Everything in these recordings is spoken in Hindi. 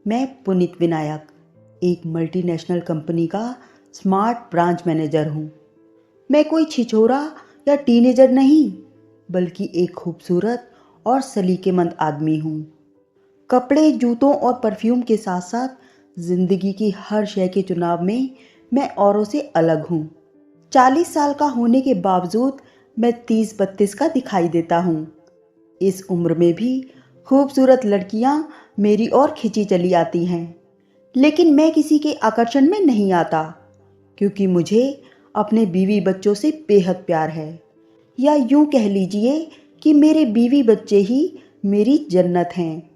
मैं पुनीत विनायक, एक मल्टीनेशनल कंपनी का स्मार्ट ब्रांच मैनेजर हूँ। मैं कोई छिछोरा या टीनेजर नहीं, बल्कि एक खूबसूरत और सलीकेमंद आदमी हूँ। कपड़े, जूतों और परफ्यूम के साथ साथ जिंदगी की हर शय के चुनाव में मैं औरों से अलग हूँ। 40 साल का होने के बावजूद मैं 30-32 का दिखाई देता हूँ। इस उम्र में भी खूबसूरत लड़कियां मेरी ओर खिंची चली आती हैं, लेकिन मैं किसी के आकर्षण में नहीं आता, क्योंकि मुझे अपने बीवी बच्चों से बेहद प्यार है। या यूं कह लीजिए कि मेरे बीवी बच्चे ही मेरी जन्नत हैं।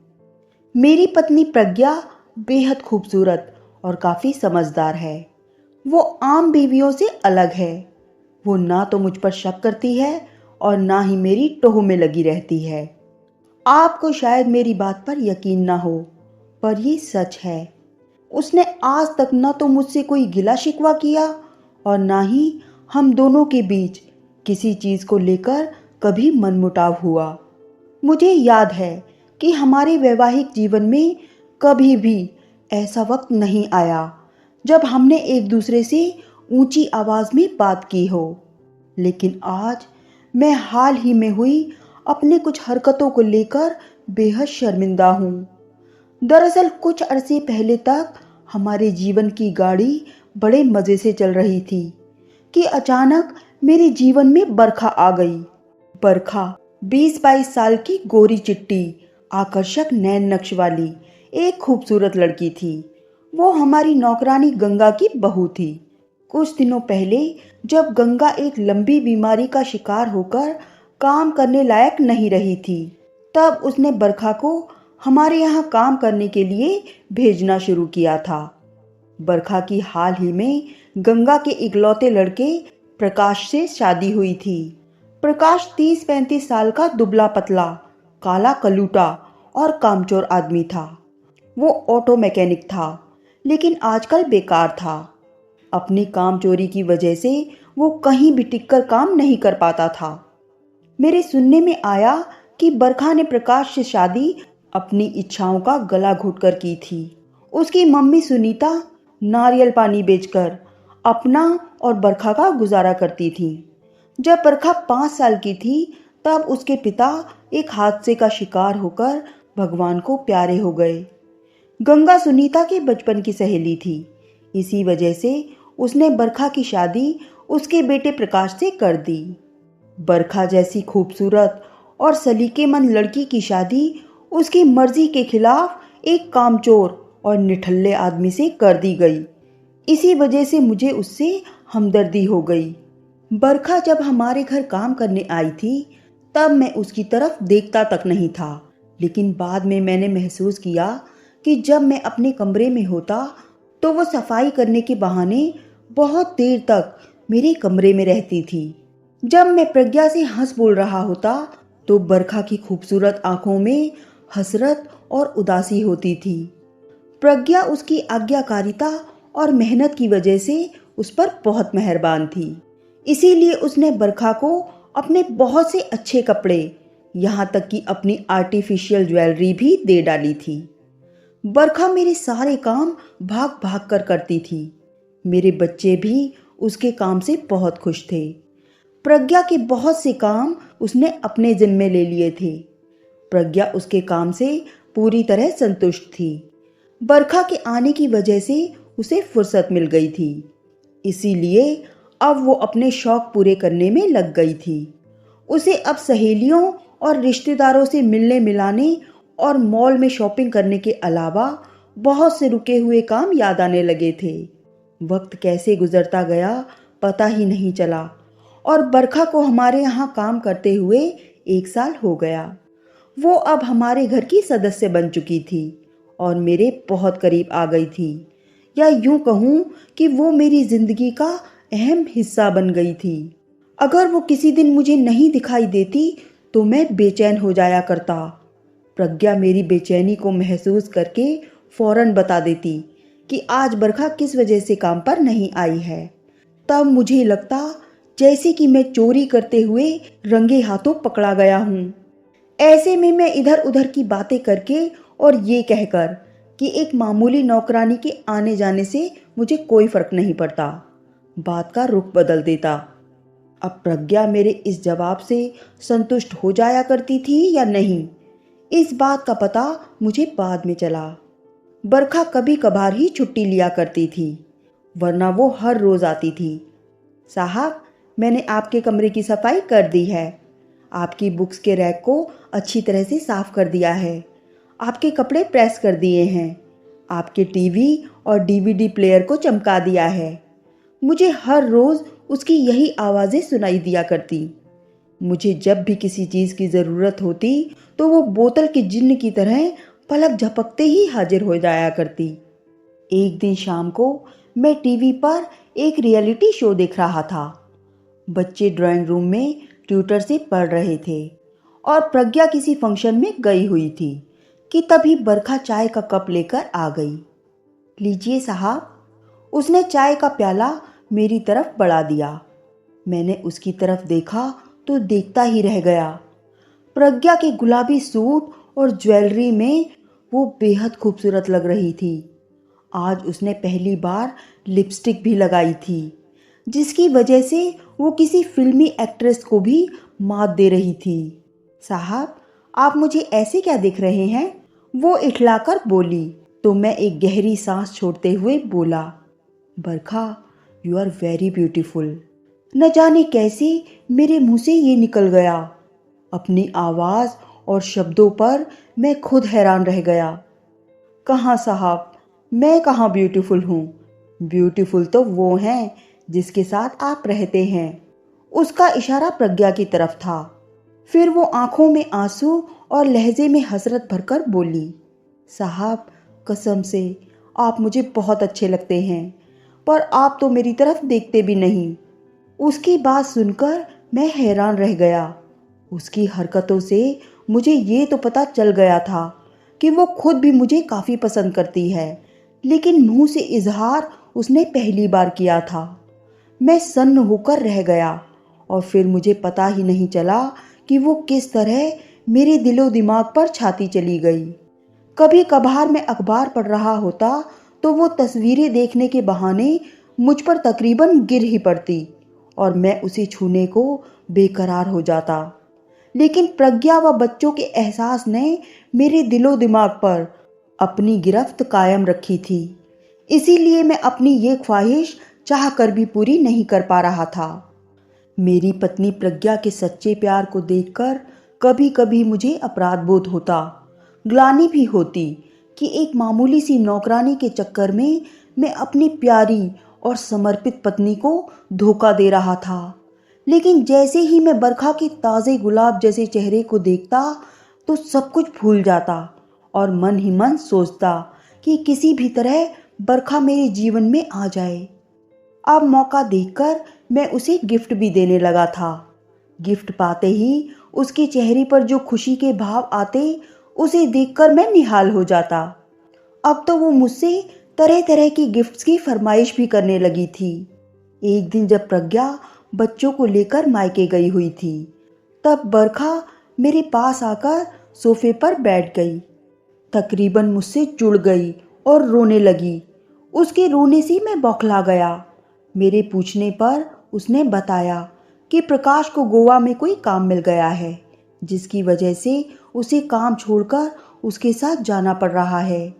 मेरी पत्नी प्रज्ञा बेहद खूबसूरत और काफ़ी समझदार है। वो आम बीवियों से अलग है। वो ना तो मुझ पर शक करती है और ना ही मेरी टोह में लगी रहती है। आपको शायद मेरी बात पर यकीन ना हो, पर ये सच है। उसने आज तक न तो मुझसे कोई गिला शिकवा किया और ना ही हम दोनों के बीच किसी चीज़ को लेकर कभी मनमुटाव हुआ। मुझे याद है कि हमारे वैवाहिक जीवन में कभी भी ऐसा वक्त नहीं आया जब हमने एक दूसरे से ऊंची आवाज़ में बात की हो। लेकिन आज मैं हाल ही में हुई अपने कुछ हरकतों को लेकर बेहद शर्मिंदा हूँ। दरअसल कुछ अरसे पहले तक हमारे जीवन की गाड़ी बड़े मज़े से चल रही थी कि अचानक मेरे जीवन में बरखा आ गई। बरखा 20-22 साल की गोरी चिट्टी, आकर्षक नैन नक्श वाली एक खूबसूरत लड़की थी। वो हमारी नौकरानी गंगा की बहू थी। कुछ दिनों पहले जब गंगा एक लंबी बीमारी का शिकार होकर काम करने लायक नहीं रही थी, तब उसने बरखा को हमारे यहाँ काम करने के लिए भेजना शुरू किया था। बरखा की हाल ही में गंगा के इकलौते लड़के प्रकाश से शादी हुई थी। प्रकाश 30-35 साल का दुबला पतला, काला कलूटा और कामचोर आदमी था। वो ऑटो मैकेनिक था, लेकिन आजकल बेकार था। अपनी काम चोरी की वजह से वो कहीं भी टिककर काम नहीं कर पाता था। मेरे सुनने में आया कि बरखा ने प्रकाश से शादी अपनी इच्छाओं का गला घोटकर की थी। उसकी मम्मी सुनीता नारियल पानी बेचकर अपना और बरखा का गुजारा करती थी। जब बरखा 5 साल की थी, तब उसके पिता एक हादसे का शिकार होकर भगवान को प्यारे हो गए। गंगा सुनीता के बचपन की सहेली थी। इसी वजह से उसने बरखा की शादी उसके बेटे प्रकाश से कर दी। बरखा जैसी खूबसूरत और सलीकेमंद लड़की की शादी उसकी मर्जी के खिलाफ एक कामचोर और निठल्ले आदमी से कर दी गई। इसी वजह से मुझे उससे हमदर्दी हो गई। बरखा जब हमारे घर काम करने आई थी, तब मैं उसकी तरफ देखता तक नहीं था, लेकिन बाद में मैंने महसूस किया कि जब मैं अपने कमरे में होता तो वो सफाई करने के बहाने बहुत देर तक मेरे कमरे में रहती थी। जब मैं प्रज्ञा से हंस बोल रहा होता तो बरखा की खूबसूरत आंखों में हसरत और उदासी होती थी। प्रज्ञा उसकी आज्ञाकारिता और मेहनत की वजह से उस पर बहुत मेहरबान थी। इसीलिए उसने बरखा को अपने बहुत से अच्छे कपड़े, यहाँ तक कि अपनी आर्टिफिशियल ज्वेलरी भी दे डाली थी। बरखा मेरे सारे काम भाग भाग कर करती थी। मेरे बच्चे भी उसके काम से बहुत खुश थे। प्रज्ञा के बहुत से काम उसने अपने जिम्मे ले लिए थे। प्रज्ञा उसके काम से पूरी तरह संतुष्ट थी। बरखा के आने की वजह से उसे फुर्सत मिल गई थी। इसीलिए अब वो अपने शौक पूरे करने में लग गई थी। उसे अब सहेलियों और रिश्तेदारों से मिलने मिलाने और मॉल में शॉपिंग करने के अलावा बहुत से रुके हुए काम याद आने लगे थे। वक्त कैसे गुजरता गया पता ही नहीं चला और बरखा को हमारे यहाँ काम करते हुए 1 साल हो गया। वो अब हमारे घर की सदस्य बन चुकी थी और मेरे बहुत करीब आ गई थी, या यूं कहूँ कि वो मेरी जिंदगी का अहम हिस्सा बन गई थी। अगर वो किसी दिन मुझे नहीं दिखाई देती तो मैं बेचैन हो जाया करता। प्रज्ञा मेरी बेचैनी को महसूस करके फौरन बता देती कि आज बरखा किस वजह से काम पर नहीं आई है। तब मुझे लगता जैसे कि मैं चोरी करते हुए रंगे हाथों पकड़ा गया हूँ। ऐसे में मैं इधर उधर की बातें करके और ये कहकर कि एक मामूली नौकरानी के आने जाने से मुझे कोई फर्क नहीं पड़ता। बात का रुख बदल देता। अब प्रज्ञा मेरे इस जवाब से संतुष्ट हो जाया करती थी या नहीं, इस बात का पता मुझे बाद में चला। बरखा कभी कभार ही छुट्टी लिया करती थी, वरना वो हर रोज़ आती थी। साहब, मैंने आपके कमरे की सफाई कर दी है, आपकी बुक्स के रैक को अच्छी तरह से साफ कर दिया है, आपके कपड़े प्रेस कर दिए हैं, आपके टीवी और डीवीडी प्लेयर को चमका दिया है। मुझे हर रोज़ उसकी यही आवाज़ें सुनाई दिया करती। मुझे जब भी किसी चीज़ की ज़रूरत होती तो वो बोतल के जिन्न की तरह पलक झपकते ही हाजिर हो जाया करती। एक दिन शाम को मैं टीवी पर एक रियलिटी शो देख रहा था। बच्चे ड्राइंग रूम में ट्यूटर से पढ़ रहे थे और प्रज्ञा किसी फंक्शन में गई हुई थी कि तभी बरखा चाय का कप लेकर आ गई। लीजिए साहब। उसने चाय का प्याला मेरी तरफ बढ़ा दिया। मैंने उसकी तरफ देखा तो देखता ही रह गया। प्रज्ञा के गुलाबी सूट और ज्वेलरी में वो बेहद खूबसूरत लग रही थी। आज उसने पहली बार लिपस्टिक भी लगाई थी, जिसकी वजह से वो किसी फिल्मी एक्ट्रेस को भी मात दे रही थी। साहब, आप मुझे ऐसे क्या देख रहे हैं? वो इठलाकर बोली तो मैं एक गहरी सांस छोड़ते हुए बोला, बरखा, यू आर वेरी ब्यूटीफुल। न जाने कैसे मेरे मुंह से ये निकल गया। अपनी आवाज़ और शब्दों पर मैं खुद हैरान रह गया। कहाँ साहब, मैं कहाँ ब्यूटीफुल हूँ? ब्यूटीफुल तो वो हैं जिसके साथ आप रहते हैं। उसका इशारा प्रज्ञा की तरफ था। फिर वो आंखों में आंसू और लहजे में हसरत भरकर बोली, साहब, कसम से आप मुझे बहुत अच्छे लगते हैं, पर आप तो मेरी तरफ देखते भी नहीं। उसकी बात सुनकर मैं हैरान रह गया। उसकी हरकतों से मुझे ये तो पता चल गया था कि वो खुद भी मुझे काफ़ी पसंद करती है, लेकिन मुंह से इजहार उसने पहली बार किया था। मैं सन्न होकर रह गया और फिर मुझे पता ही नहीं चला कि वो किस तरह मेरे दिलो दिमाग पर छाती चली गई। कभी कभार मैं अखबार पढ़ रहा होता तो वो तस्वीरें देखने के बहाने मुझ पर तकरीबन गिर ही पड़ती और मैं उसे छूने को बेकरार हो जाता। लेकिन प्रज्ञा व बच्चों के एहसास ने मेरे दिलो दिमाग पर अपनी गिरफ्त कायम रखी थी। इसीलिए मैं अपनी ये ख्वाहिश चाह कर भी पूरी नहीं कर पा रहा था। मेरी पत्नी प्रज्ञा के सच्चे प्यार को देखकर कभी कभी मुझे अपराध बोध होता, ग्लानि भी होती कि एक मामूली सी नौकरानी के चक्कर में मैं अपनी प्यारी और समर्पित पत्नी को धोखा दे रहा था। लेकिन जैसे ही मैं बरखा के ताज़े गुलाब जैसे चेहरे को देखता तो सब कुछ भूल जाता और मन ही मन सोचता कि किसी भी तरह बरखा मेरे जीवन में आ जाए। अब मौका देखकर मैं उसे गिफ्ट भी देने लगा था। गिफ्ट पाते ही उसके चेहरे पर जो खुशी के भाव आते, उसे देखकर मैं निहाल हो जाता। अब तो वो मुझसे तरह तरह की गिफ्ट्स की फरमाइश भी करने लगी थी। एक दिन जब प्रज्ञा बच्चों को लेकर मायके गई हुई थी, तब बरखा मेरे पास आकर सोफे पर बैठ गई। तकरीबन मुझसे जुड़ गई और रोने लगी। उसके रोने से मैं बौखला गया। मेरे पूछने पर उसने बताया कि प्रकाश को गोवा में कोई काम मिल गया है, जिसकी वजह से उसे काम छोड़कर उसके साथ जाना पड़ रहा है।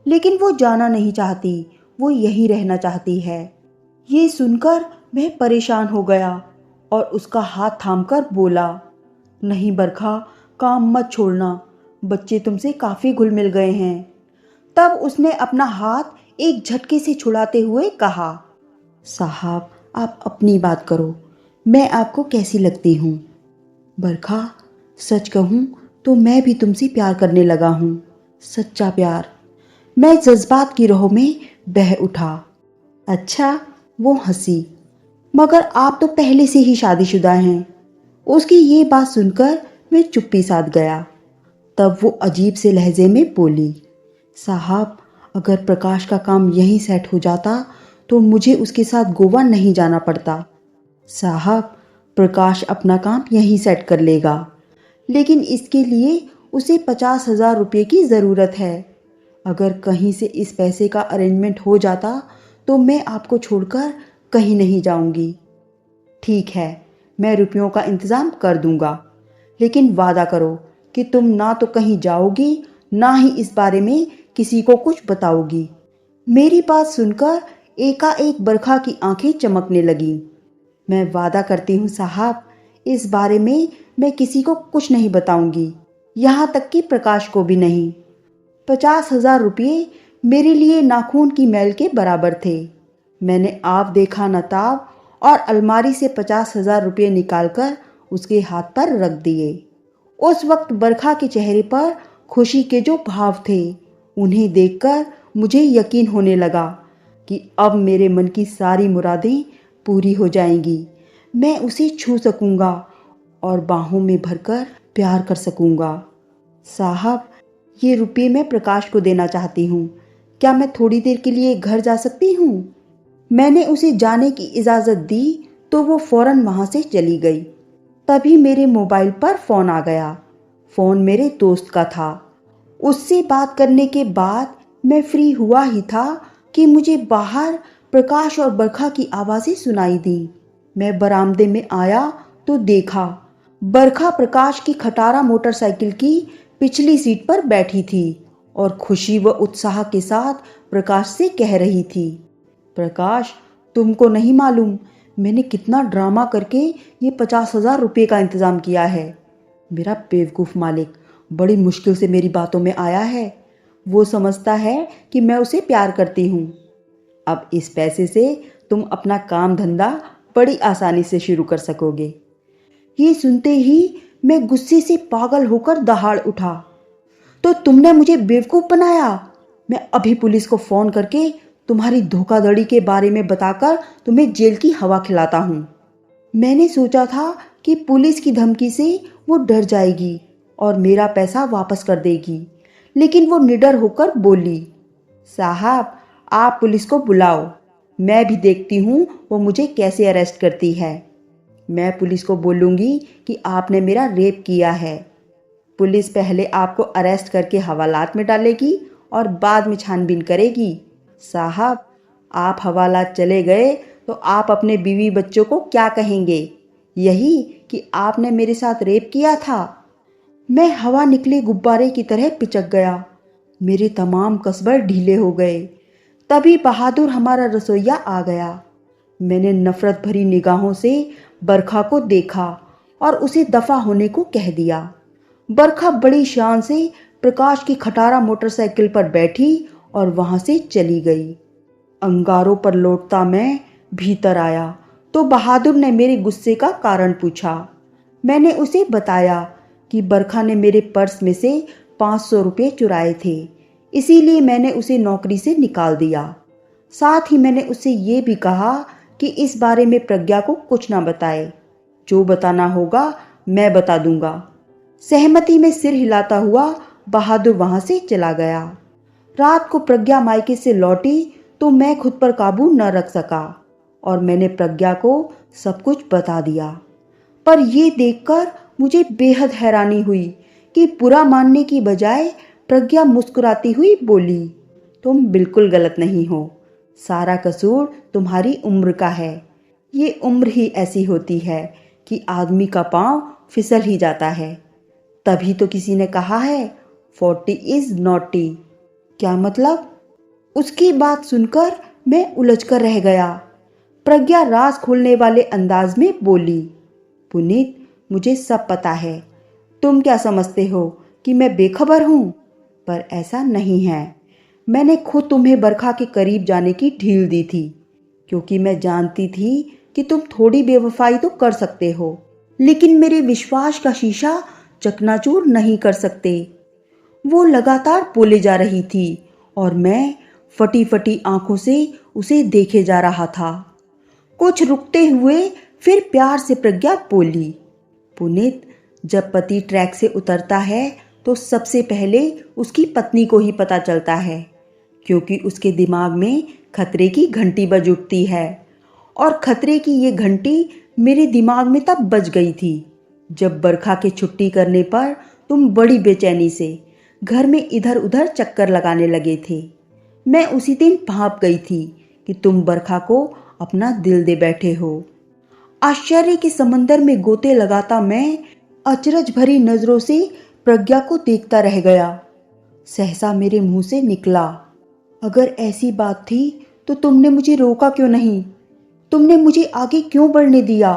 लेकिन वो जाना नहीं चाहती, वो यहीं रहना चाहती है। ये सुनकर मैं परेशान हो गया और उसका हाथ थामकर बोला, नहीं बरखा, काम मत छोड़ना, बच्चे तुमसे काफ़ी घुल मिल गए हैं। तब उसने अपना हाथ एक झटके से छुड़ाते हुए कहा, साहब, आप अपनी बात करो, मैं आपको कैसी लगती हूँ? बरखा, सच कहूँ तो मैं भी तुमसे प्यार करने लगा हूँ, सच्चा प्यार। मैं जज्बात की राहों में बह उठा। अच्छा, वो हंसी, मगर आप तो पहले से ही शादीशुदा हैं। उसकी ये बात सुनकर मैं चुप्पी साध गया। तब वो अजीब से लहजे में बोली, साहब, अगर प्रकाश का काम यहीं सेट हो जाता तो मुझे उसके साथ गोवा नहीं जाना पड़ता। साहब, प्रकाश अपना काम यहीं सेट कर लेगा, लेकिन इसके लिए उसे 50,000 रुपये की ज़रूरत है। अगर कहीं से इस पैसे का अरेंजमेंट हो जाता तो मैं आपको छोड़कर कहीं नहीं जाऊंगी। ठीक है, मैं रुपयों का इंतज़ाम कर दूंगा, लेकिन वादा करो कि तुम ना तो कहीं जाओगी, ना ही इस बारे में किसी को कुछ बताओगी। मेरी बात सुनकर एकाएक बरखा की आंखें चमकने लगीं। मैं वादा करती हूँ साहब, इस बारे में मैं किसी को कुछ नहीं बताऊंगी, यहाँ तक कि प्रकाश को भी नहीं। 50,000 रुपये मेरे लिए नाखून की मैल के बराबर थे। मैंने आप देखा नताब और अलमारी से 50,000 रुपये निकालकर उसके हाथ पर रख दिए। उस वक्त बरखा के चेहरे पर खुशी के जो भाव थे, उन्हें देखकर मुझे यकीन होने लगा कि अब मेरे मन की सारी मुरादें पूरी हो जाएंगी। मैं उसे छू सकूंगा और बाहों में भरकर प्यार कर सकूंगा। साहब, ये रुपये मैं प्रकाश को देना चाहती हूँ। क्या मैं थोड़ी देर के लिए घर जा सकती हूँ? मैंने उसे जाने की इजाज़त दी तो वो फौरन वहाँ से चली गई। तभी मेरे मोबाइल पर फ़ोन आ गया। फ़ोन मेरे दोस्त का था। उससे बात करने के बाद मैं फ्री हुआ ही था कि मुझे बाहर प्रकाश और बरखा की आवाज़ें सुनाई दी। मैं बरामदे में आया तो देखा बरखा प्रकाश की खटारा मोटरसाइकिल की पिछली सीट पर बैठी थी और खुशी व उत्साह के साथ प्रकाश से कह रही थी, प्रकाश, तुमको नहीं मालूम मैंने कितना ड्रामा करके ये 50,000 रुपये का इंतज़ाम किया है। मेरा बेवकूफ़ मालिक बड़ी मुश्किल से मेरी बातों में आया है। वो समझता है कि मैं उसे प्यार करती हूँ। अब इस पैसे से तुम अपना काम धंधा बड़ी आसानी से शुरू कर सकोगे। ये सुनते ही मैं गुस्से से पागल होकर दहाड़ उठा। तो तुमने मुझे बेवकूफ़ बनाया। मैं अभी पुलिस को फ़ोन करके तुम्हारी धोखाधड़ी के बारे में बताकर तुम्हें जेल की हवा खिलाता हूँ। मैंने सोचा था कि पुलिस की धमकी से वो डर जाएगी और मेरा पैसा वापस कर देगी, लेकिन वो निडर होकर बोली, साहब, आप पुलिस को बुलाओ, मैं भी देखती हूँ वो मुझे कैसे अरेस्ट करती है। मैं पुलिस को बोलूँगी कि आपने मेरा रेप किया है। पुलिस पहले आपको अरेस्ट करके हवालात में डालेगी और बाद में छानबीन करेगी। साहब, आप हवालात चले गए तो आप अपने बीवी बच्चों को क्या कहेंगे? यही कि आपने मेरे साथ रेप किया था। मैं हवा निकले गुब्बारे की तरह पिचक गया। मेरे तमाम कसबर ढीले हो गए। तभी बहादुर हमारा रसोइया आ गया। मैंने नफरत भरी निगाहों से बरखा को देखा और उसे दफा होने को कह दिया। बरखा बड़ी शान से प्रकाश की खटारा मोटरसाइकिल पर बैठी और वहां से चली गई। अंगारों पर लौटता मैं भीतर आया तो बहादुर ने मेरे गुस्से का कारण पूछा। मैंने उसे बताया कि बरखा ने मेरे पर्स में से 500 रुपये चुराए थे, इसीलिए मैंने उसे नौकरी से निकाल दिया। साथ ही मैंने उससे ये भी कहा कि इस बारे में प्रज्ञा को कुछ ना बताए। जो बताना होगा मैं बता दूंगा। सहमति में सिर हिलाता हुआ बहादुर वहां से चला गया। रात को प्रज्ञा मायके से लौटी तो मैं खुद पर काबू न रख सका और मैंने प्रज्ञा को सब कुछ बता दिया। पर यह देखकर मुझे बेहद हैरानी हुई कि बुरा मानने की बजाय प्रज्ञा मुस्कुराती हुई बोली, तुम बिल्कुल गलत नहीं हो। सारा कसूर तुम्हारी उम्र का है। ये उम्र ही ऐसी होती है कि आदमी का पांव फिसल ही जाता है। तभी तो किसी ने कहा है 40 इज नॉटी। क्या मतलब? उसकी बात सुनकर मैं उलझकर रह गया। प्रज्ञा राज खोलने वाले अंदाज में बोली, पुनीत, मुझे सब पता है। तुम क्या समझते हो कि मैं बेखबर हूँ? पर ऐसा नहीं है। मैंने खुद तुम्हें बरखा के करीब जाने की ढील दी थी, क्योंकि मैं जानती थी कि तुम थोड़ी बेवफाई तो कर सकते हो, लेकिन मेरे विश्वास का शीशा चकनाचूर नहीं कर सकते। वो लगातार बोले जा रही थी और मैं फटी फटी आंखों से उसे देखे जा रहा था। कुछ रुकते हुए फिर प्यार से प्रज्ञा बोली, पुनीत, जब पति ट्रैक से उतरता है तो सबसे पहले उसकी पत्नी को ही पता चलता है, क्योंकि उसके दिमाग में खतरे की घंटी बज उठती है। और खतरे की ये घंटी मेरे दिमाग में तब बज गई थी जब बरखा के छुट्टी करने पर तुम बड़ी बेचैनी से घर में इधर उधर चक्कर लगाने लगे थे। मैं उसी दिन भाप गई थी कि तुम बरखा को अपना दिल दे बैठे हो। आश्चर्य के समंदर में गोते लगाता मैं अचरज भरी नजरों से प्रज्ञा को देखता रह गया। सहसा मेरे मुंह से निकला, अगर ऐसी बात थी तो तुमने मुझे रोका क्यों नहीं? तुमने मुझे आगे क्यों बढ़ने दिया?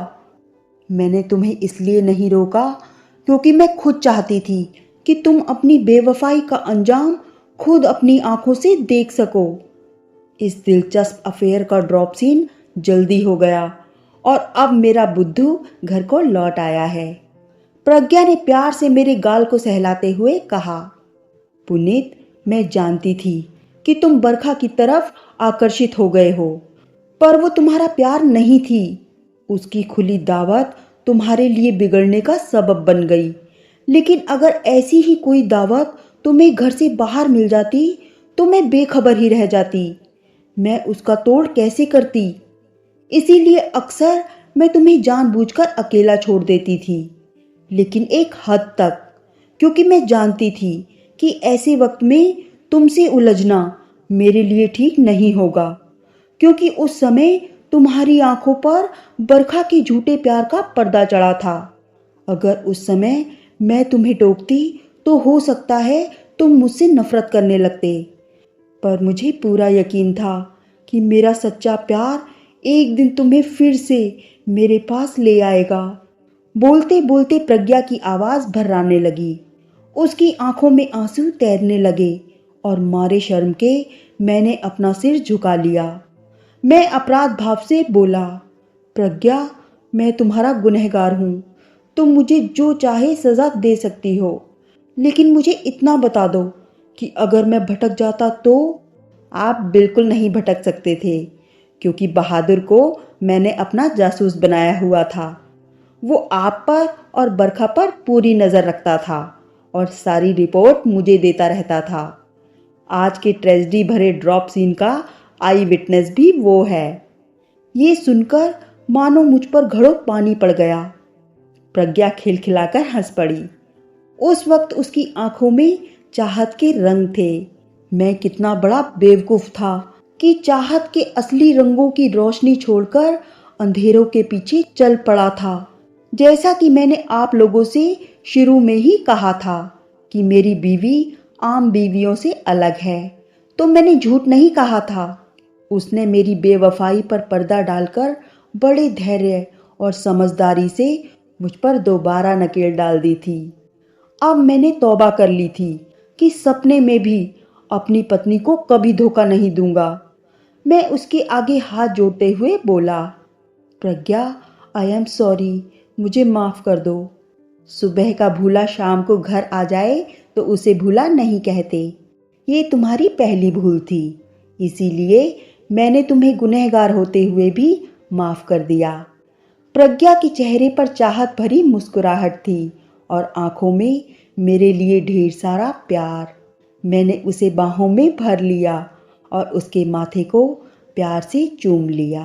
मैंने तुम्हें इसलिए नहीं रोका क्योंकि मैं खुद चाहती थी कि तुम अपनी बेवफाई का अंजाम खुद अपनी आंखों से देख सको। इस दिलचस्प अफेयर का ड्रॉप सीन जल्दी हो गया और अब मेरा बुद्धू घर को लौट आया है। प्रज्ञा ने प्यार से मेरे गाल को सहलाते हुए कहा, पुनीत, मैं जानती थी कि तुम बरखा की तरफ आकर्षित हो गए हो, पर वो तुम्हारा प्यार नहीं थी। उसकी खुली दावत तुम्हारे लिए बिगड़ने का सबब बन गई। लेकिन अगर ऐसी ही कोई दावत तुम्हें घर से बाहर मिल जाती तो मैं बेखबर ही रह जाती। मैं उसका तोड़ कैसे करती? इसीलिए अक्सर मैं तुम्हें जानबूझकर अकेला छोड़ देती थी, लेकिन एक हद तक, क्योंकि मैं जानती थी कि ऐसे वक्त में तुमसे उलझना मेरे लिए ठीक नहीं होगा, क्योंकि उस समय तुम्हारी आंखों पर बरखा के झूठे प्यार का पर्दा चढ़ा था। अगर उस समय मैं तुम्हें टोकती तो हो सकता है तुम मुझसे नफरत करने लगते, पर मुझे पूरा यकीन था कि मेरा सच्चा प्यार एक दिन तुम्हें फिर से मेरे पास ले आएगा। बोलते बोलते प्रज्ञा की आवाज़ भर्राने लगी। उसकी आंखों में आंसू तैरने लगे और मारे शर्म के मैंने अपना सिर झुका लिया। मैं अपराध भाव से बोला, प्रज्ञा, मैं तुम्हारा गुनहगार हूँ। तुम मुझे जो चाहे सज़ा दे सकती हो, लेकिन मुझे इतना बता दो कि अगर मैं भटक जाता तो? आप बिल्कुल नहीं भटक सकते थे, क्योंकि बहादुर को मैंने अपना जासूस बनाया हुआ था। वो आप पर और बरखा पर पूरी नज़र रखता था और सारी रिपोर्ट मुझे देता रहता था। आज के ट्रेजेडी भरे ड्रॉप सीन का आई विटनेस भी वो है। ये सुनकर मानो मुझ पर घड़ों पानी पड़ गया। प्रज्ञा खिलखिलाकर हंस पड़ी। उस वक्त उसकी आंखों में चाहत के रंग थे। मैं कितना बड़ा बेवकूफ था कि चाहत के असली रंगों की रोशनी छोड़कर अंधेरों के पीछे चल पड़ा था। जैसा कि मैंने आप लोगों से शुरू में ही कहा था कि मेरी बीवी आम बीवियों से अलग है, तो मैंने झूठ नहीं कहा था। उसने मेरी बेवफाई पर पर्दा डालकर बड़े धैर्य और समझदारी से मुझ पर दोबारा नकेल डाल दी थी। अब मैंने तौबा कर ली थी कि सपने में भी अपनी पत्नी को कभी धोखा नहीं दूंगा। मैं उसके आगे हाथ जोड़ते हुए बोला, प्रज्ञा, आई एम सॉरी, मुझे माफ़ कर दो। सुबह का भूला शाम को घर आ जाए तो उसे भूला नहीं कहते। ये तुम्हारी पहली भूल थी, इसीलिए मैंने तुम्हें गुनहगार होते हुए भी माफ़ कर दिया। प्रज्ञा के चेहरे पर चाहत भरी मुस्कुराहट थी और आंखों में मेरे लिए ढेर सारा प्यार। मैंने उसे बाहों में भर लिया और उसके माथे को प्यार से चूम लिया।